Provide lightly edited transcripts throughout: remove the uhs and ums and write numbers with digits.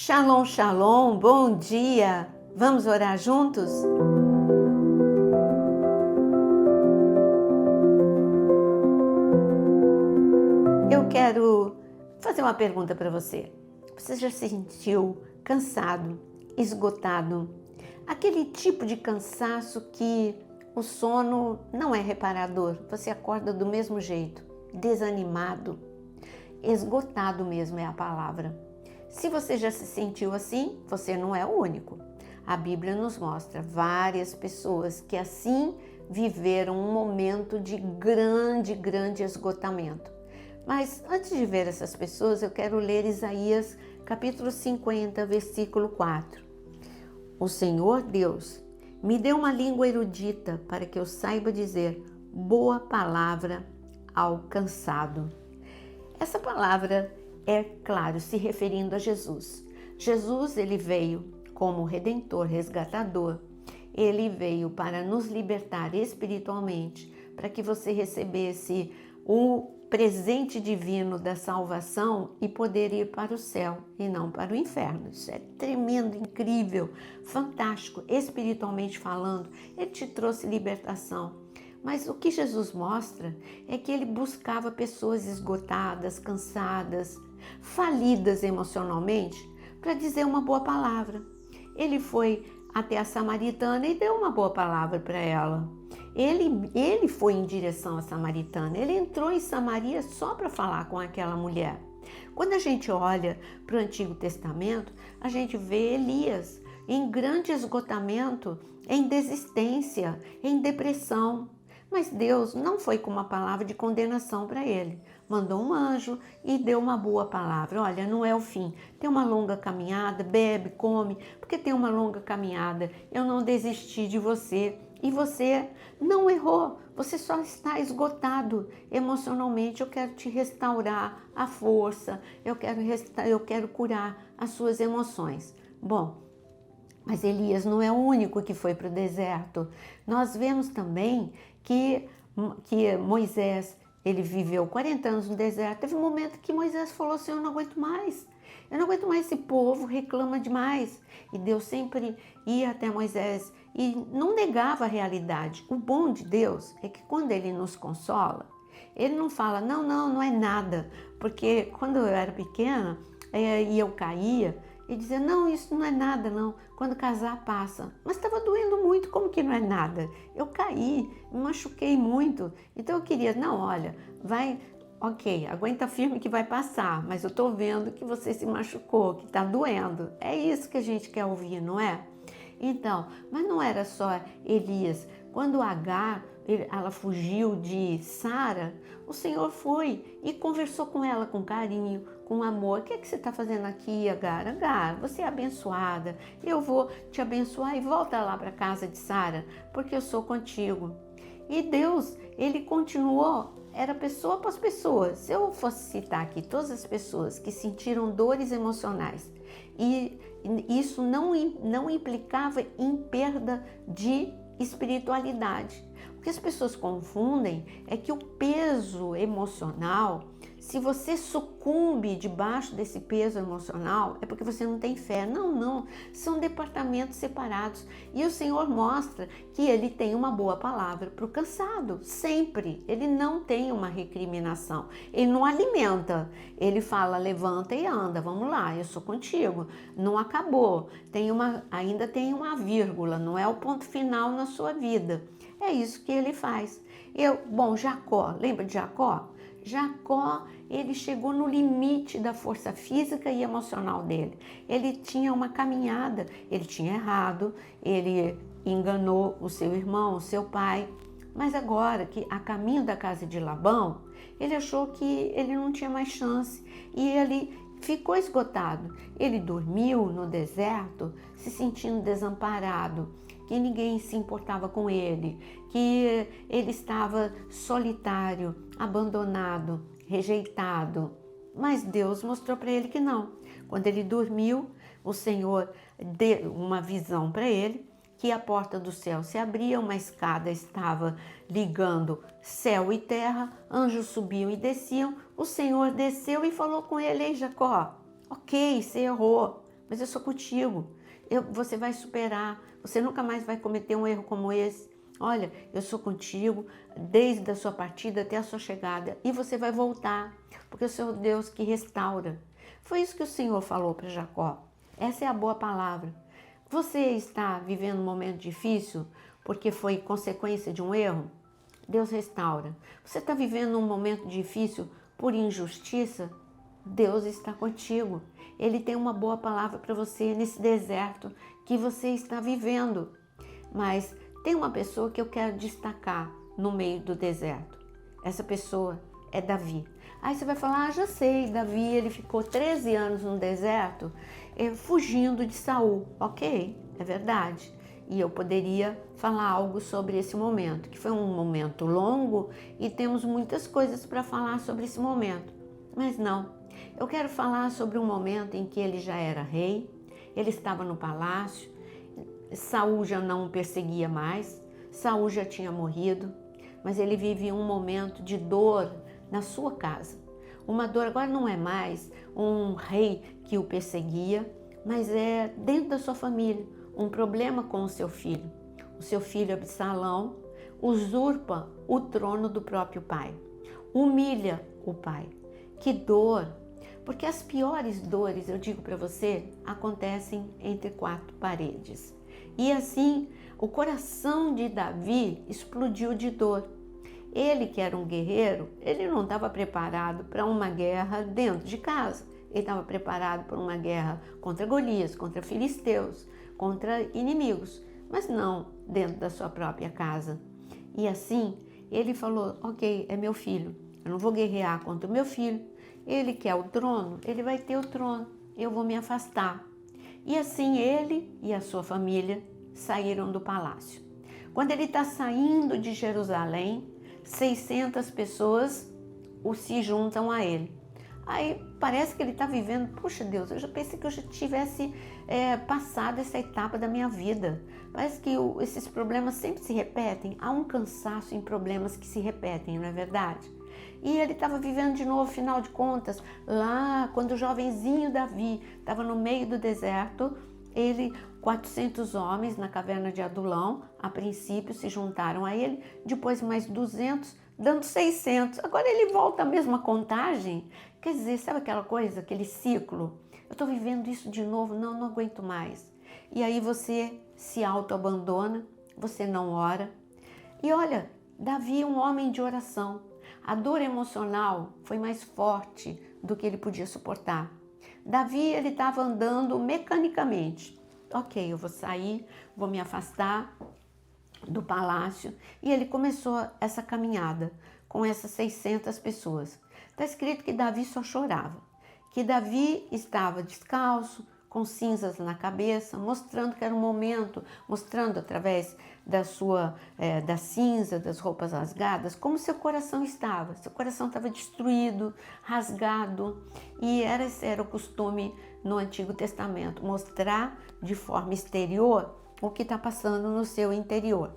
Shalom, shalom, bom dia! Vamos orar juntos? Eu quero fazer uma pergunta para você. Você já se sentiu cansado, esgotado? Aquele tipo de cansaço que o sono não é reparador, você acorda do mesmo jeito, desanimado, esgotado mesmo é a palavra. Se você já se sentiu assim, você não é o único. A Bíblia nos mostra várias pessoas que assim viveram um momento de grande esgotamento. Mas antes de ver essas pessoas, eu quero ler Isaías capítulo 50, versículo 4. O Senhor Deus me deu uma língua erudita para que eu saiba dizer boa palavra ao cansado. Essa palavra é, claro, se referindo a Jesus. Jesus, ele veio como Redentor, resgatador. Ele veio para nos libertar espiritualmente, para que você recebesse o presente divino da salvação e poder ir para o céu e não para o inferno. Isso é tremendo, incrível, fantástico, espiritualmente falando. Ele te trouxe libertação. Mas o que Jesus mostra é que ele buscava pessoas esgotadas, cansadas, falidas emocionalmente, para dizer uma boa palavra. Ele foi até a samaritana e deu uma boa palavra para ela. Ele foi em direção à samaritana, ele entrou em Samaria só para falar com aquela mulher. Quando a gente olha para o Antigo Testamento, a gente vê Elias em grande esgotamento, em desistência, em depressão. Mas Deus não foi com uma palavra de condenação para ele. Mandou um anjo e deu uma boa palavra. Olha, não é o fim. Tem uma longa caminhada, bebe, come, porque tem uma longa caminhada. Eu não desisti de você. E você não errou. Você só está esgotado emocionalmente. Eu quero te restaurar a força. Eu quero curar as suas emoções. Bom, mas Elias não é o único que foi para o deserto. Nós vemos também que Moisés, ele viveu 40 anos no deserto. Teve um momento que Moisés falou assim, eu não aguento mais esse povo, reclama demais. E Deus sempre ia até Moisés e não negava a realidade. O bom de Deus é que quando ele nos consola, ele não fala, não é nada. Porque quando eu era pequena e eu caía, e dizia, não, isso não é nada não, quando casar passa. Mas estava doendo muito, como que não é nada? Eu caí, me machuquei muito, então eu queria, não, olha, vai, ok, aguenta firme que vai passar, mas eu estou vendo que você se machucou, que está doendo. É isso que a gente quer ouvir, não é? Então, mas não era só Elias. Quando Agar, ela fugiu de Sara, o Senhor foi e conversou com ela com carinho, com amor. O que é que você está fazendo aqui, Agar? Agar, você é abençoada. Eu vou te abençoar e volta lá para casa de Sara, porque eu sou contigo. E Deus, ele continuou, era pessoa após pessoa. Se eu fosse citar aqui todas as pessoas que sentiram dores emocionais, e isso não implicava em perda de espiritualidade. O que as pessoas confundem é que o peso emocional, se você sucumbe debaixo desse peso emocional, é porque você não tem fé. Não, são departamentos separados. E o Senhor mostra que ele tem uma boa palavra para o cansado, sempre. Ele não tem uma recriminação, ele não alimenta. Ele fala, levanta e anda, vamos lá, eu sou contigo. Não acabou, ainda tem uma vírgula, não é o ponto final na sua vida. É isso que ele faz. Jacó, lembra de Jacó? Jacó, ele chegou no limite da força física e emocional dele. Ele tinha uma caminhada, ele tinha errado, ele enganou o seu irmão, o seu pai, mas agora que a caminho da casa de Labão, ele achou que ele não tinha mais chance e ele ficou esgotado. Ele dormiu no deserto, se sentindo desamparado, que ninguém se importava com ele, que ele estava solitário, abandonado, rejeitado. Mas Deus mostrou para ele que não. Quando ele dormiu, o Senhor deu uma visão para ele, que a porta do céu se abria, uma escada estava ligando céu e terra, anjos subiam e desciam, o Senhor desceu e falou com ele, ei Jacó, ok, você errou, mas eu sou contigo. Você vai superar, você nunca mais vai cometer um erro como esse. Olha, eu sou contigo desde a sua partida até a sua chegada e você vai voltar, porque eu sou o Deus que restaura. Foi isso que o Senhor falou para Jacó. Essa é a boa palavra. Você está vivendo um momento difícil porque foi consequência de um erro? Deus restaura. Você está vivendo um momento difícil por injustiça? Deus está contigo. Ele tem uma boa palavra para você nesse deserto que você está vivendo. Mas tem uma pessoa que eu quero destacar no meio do deserto. Essa pessoa é Davi. Aí você vai falar, já sei, Davi, ele ficou 13 anos no deserto fugindo de Saul. Ok, é verdade. E eu poderia falar algo sobre esse momento, que foi um momento longo e temos muitas coisas para falar sobre esse momento. Mas não, eu quero falar sobre um momento em que ele já era rei, ele estava no palácio, Saul já não o perseguia mais, Saul já tinha morrido, mas ele vivia um momento de dor na sua casa. Uma dor agora não é mais um rei que o perseguia, mas é dentro da sua família, um problema com o seu filho. O seu filho Absalão usurpa o trono do próprio pai, humilha o pai. Que dor! Porque as piores dores, eu digo para você, acontecem entre quatro paredes. E assim, o coração de Davi explodiu de dor. Ele, que era um guerreiro, ele não estava preparado para uma guerra dentro de casa. Ele estava preparado para uma guerra contra Golias, contra filisteus, contra inimigos, mas não dentro da sua própria casa. E assim, ele falou, ok, é meu filho, eu não vou guerrear contra o meu filho, ele quer o trono, ele vai ter o trono, eu vou me afastar. E assim ele e a sua família saíram do palácio. Quando ele está saindo de Jerusalém, 600 pessoas se juntam a ele. Aí parece que ele está vivendo, puxa Deus, eu já pensei que eu já tivesse passado essa etapa da minha vida. Parece que esses problemas sempre se repetem, há um cansaço em problemas que se repetem, não é verdade? E ele estava vivendo de novo, afinal de contas, lá quando o jovenzinho Davi estava no meio do deserto, 400 homens na caverna de Adulão, a princípio se juntaram a ele, depois mais 200, dando 600. Agora ele volta à mesma contagem. Quer dizer, sabe aquela coisa, aquele ciclo? Eu estou vivendo isso de novo, não aguento mais. E aí você se auto-abandona, você não ora. E olha, Davi é um homem de oração. A dor emocional foi mais forte do que ele podia suportar. Davi, ele estava andando mecanicamente. Ok, eu vou sair, vou me afastar do palácio. E ele começou essa caminhada com essas 600 pessoas. Está escrito que Davi só chorava, que Davi estava descalço, com cinzas na cabeça, mostrando que era um momento, mostrando através da cinza, das roupas rasgadas, como seu coração estava. Seu coração estava destruído, rasgado, e esse era o costume no Antigo Testamento, mostrar de forma exterior o que está passando no seu interior.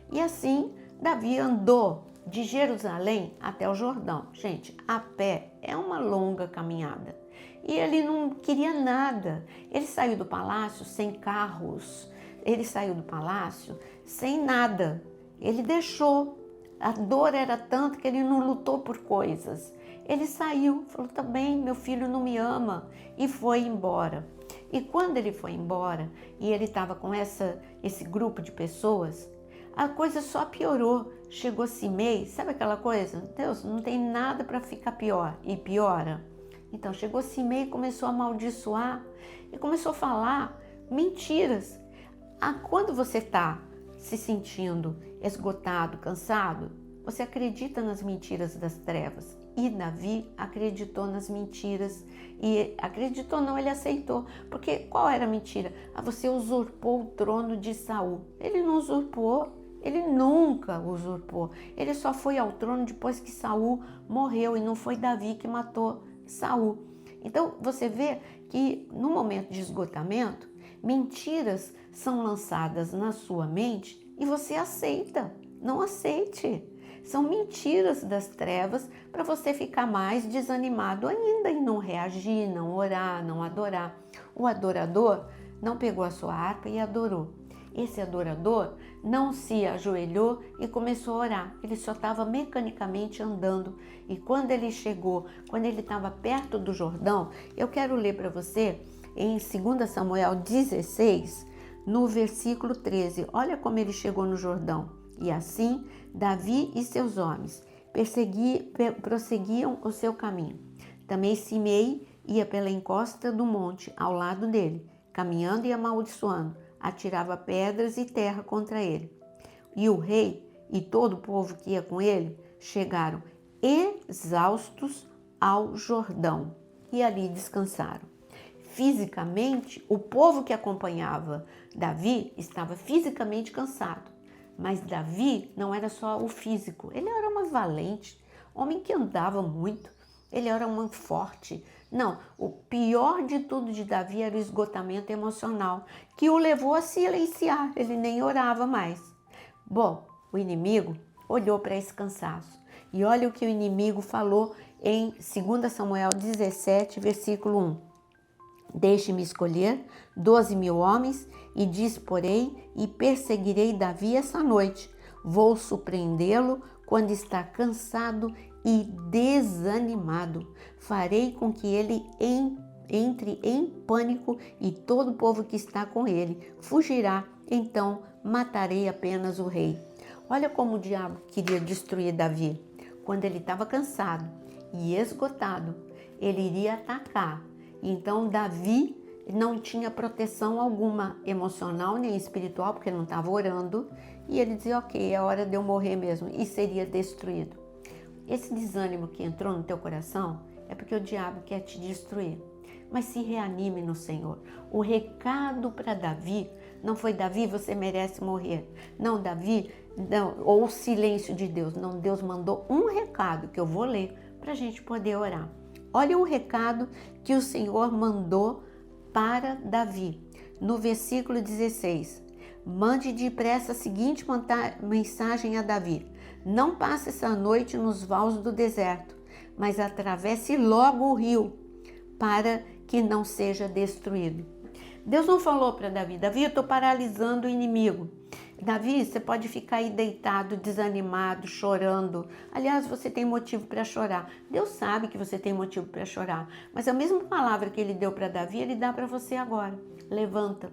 E assim, Davi andou de Jerusalém até o Jordão. Gente, a pé é uma longa caminhada. E ele não queria nada. Ele saiu do palácio sem carros. Ele saiu do palácio sem nada. Ele deixou. A dor era tanto que ele não lutou por coisas. Ele saiu, falou, tá bem, meu filho não me ama. E foi embora. E quando ele foi embora, e ele estava com esse grupo de pessoas, a coisa só piorou. Chegou Simei, sabe aquela coisa? Deus, não tem nada para ficar pior. E piora. Então chegou Simei e começou a amaldiçoar e começou a falar mentiras. Quando você está se sentindo esgotado, cansado, você acredita nas mentiras das trevas. E Davi acreditou nas mentiras. E acreditou não, ele aceitou. Porque qual era a mentira? Você usurpou o trono de Saul. Ele não usurpou. Ele nunca usurpou. Ele só foi ao trono depois que Saul morreu. E não foi Davi que matou Saul. Então você vê que no momento de esgotamento, mentiras são lançadas na sua mente e você aceita. Não aceite. São mentiras das trevas para você ficar mais desanimado ainda e não reagir, não orar, não adorar. O adorador não pegou a sua harpa e adorou. Esse adorador não se ajoelhou e começou a orar. Ele só estava mecanicamente andando. E quando ele chegou, quando ele estava perto do Jordão, eu quero ler para você em 2 Samuel 16, no versículo 13. Olha como ele chegou no Jordão. E assim, Davi e seus homens prosseguiam o seu caminho. Também Simei ia pela encosta do monte ao lado dele, caminhando e amaldiçoando, atirava pedras e terra contra ele. E o rei e todo o povo que ia com ele chegaram exaustos ao Jordão e ali descansaram. Fisicamente, o povo que acompanhava Davi estava fisicamente cansado, mas Davi não era só o físico, ele era um valente, homem que andava muito, ele era um homem forte. Não, o pior de tudo de Davi era o esgotamento emocional, que o levou a silenciar, ele nem orava mais. Bom, o inimigo olhou para esse cansaço e olha o que o inimigo falou em 2 Samuel 17, versículo 1. Deixe-me escolher 12.000 homens e disporei e perseguirei Davi essa noite. Vou surpreendê-lo quando está cansado e desanimado. Farei com que ele entre em pânico e todo o povo que está com ele fugirá. Então matarei apenas o rei. Olha como o diabo queria destruir Davi. Quando ele estava cansado e esgotado, ele iria atacar. Então Davi não tinha proteção alguma emocional nem espiritual, porque ele não estava orando, e ele dizia, ok, é hora de eu morrer mesmo, e seria destruído. Esse desânimo que entrou no teu coração é porque o diabo quer te destruir. Mas se reanime no Senhor. O recado para Davi não foi, Davi, você merece morrer. Não, Davi, não, ou o silêncio de Deus. Não, Deus mandou um recado que eu vou ler para a gente poder orar. Olha o recado que o Senhor mandou para Davi. No versículo 16, mande depressa a seguinte mensagem a Davi. Não passe essa noite nos vales do deserto, mas atravesse logo o rio, para que não seja destruído. Deus não falou para Davi, Davi, eu estou paralisando o inimigo. Davi, você pode ficar aí deitado, desanimado, chorando. Aliás, você tem motivo para chorar. Deus sabe que você tem motivo para chorar. Mas a mesma palavra que ele deu para Davi, ele dá para você agora. Levanta,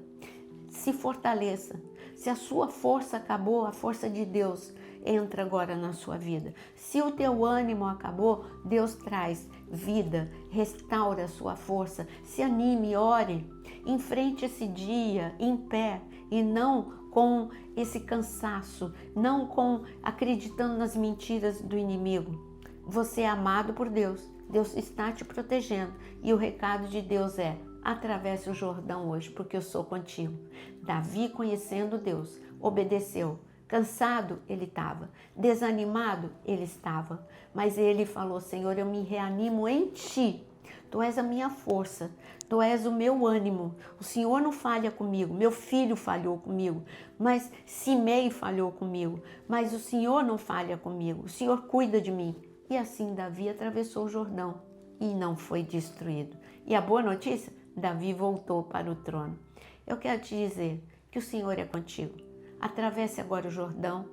se fortaleça. Se a sua força acabou, a força de Deus entra agora na sua vida. Se o teu ânimo acabou, Deus traz vida, restaura a sua força. Se anime, ore, enfrente esse dia em pé e não com esse cansaço, não com acreditando nas mentiras do inimigo. Você é amado por Deus, Deus está te protegendo e o recado de Deus é: atravesse o Jordão hoje, porque eu sou contigo. Davi, conhecendo Deus, obedeceu. Cansado ele estava, desanimado ele estava, mas ele falou, Senhor, eu me reanimo em Ti. Tu és a minha força, Tu és o meu ânimo. O Senhor não falha comigo, meu filho falhou comigo, mas Simei falhou comigo, mas o Senhor não falha comigo, o Senhor cuida de mim. E assim Davi atravessou o Jordão e não foi destruído. E a boa notícia? Davi voltou para o trono. Eu quero te dizer que o Senhor é contigo. Atravesse agora o Jordão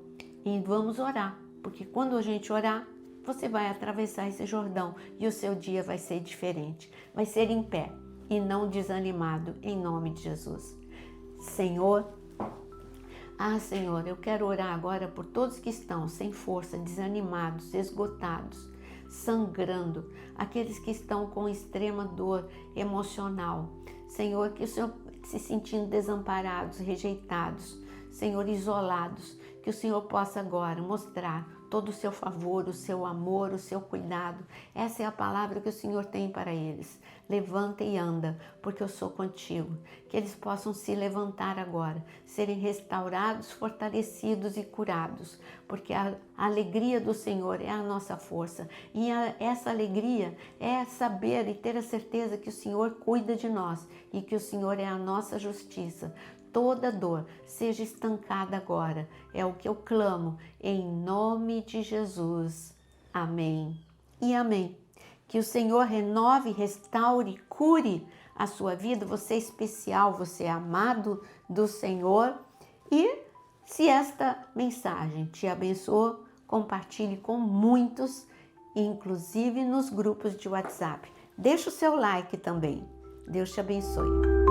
e vamos orar, porque quando a gente orar, você vai atravessar esse Jordão e o seu dia vai ser diferente. Vai ser em pé e não desanimado, em nome de Jesus. Senhor, Senhor, eu quero orar agora por todos que estão sem força, desanimados, esgotados, sangrando, aqueles que estão com extrema dor emocional. Senhor, que o Senhor se sentindo desamparados, rejeitados, Senhor, isolados, que o Senhor possa agora mostrar todo o seu favor, o seu amor, o seu cuidado. Essa é a palavra que o Senhor tem para eles. Levanta e anda, porque eu sou contigo. Que eles possam se levantar agora, serem restaurados, fortalecidos e curados, porque a alegria do Senhor é a nossa força. E essa alegria é saber e ter a certeza que o Senhor cuida de nós e que o Senhor é a nossa justiça. Toda dor seja estancada agora. É o que eu clamo em nome de Jesus. Amém e amém. Que o Senhor renove, restaure, cure a sua vida, você é especial, você é amado do Senhor. E se esta mensagem te abençoou, compartilhe com muitos, inclusive nos grupos de WhatsApp. Deixa o seu like também. Deus te abençoe.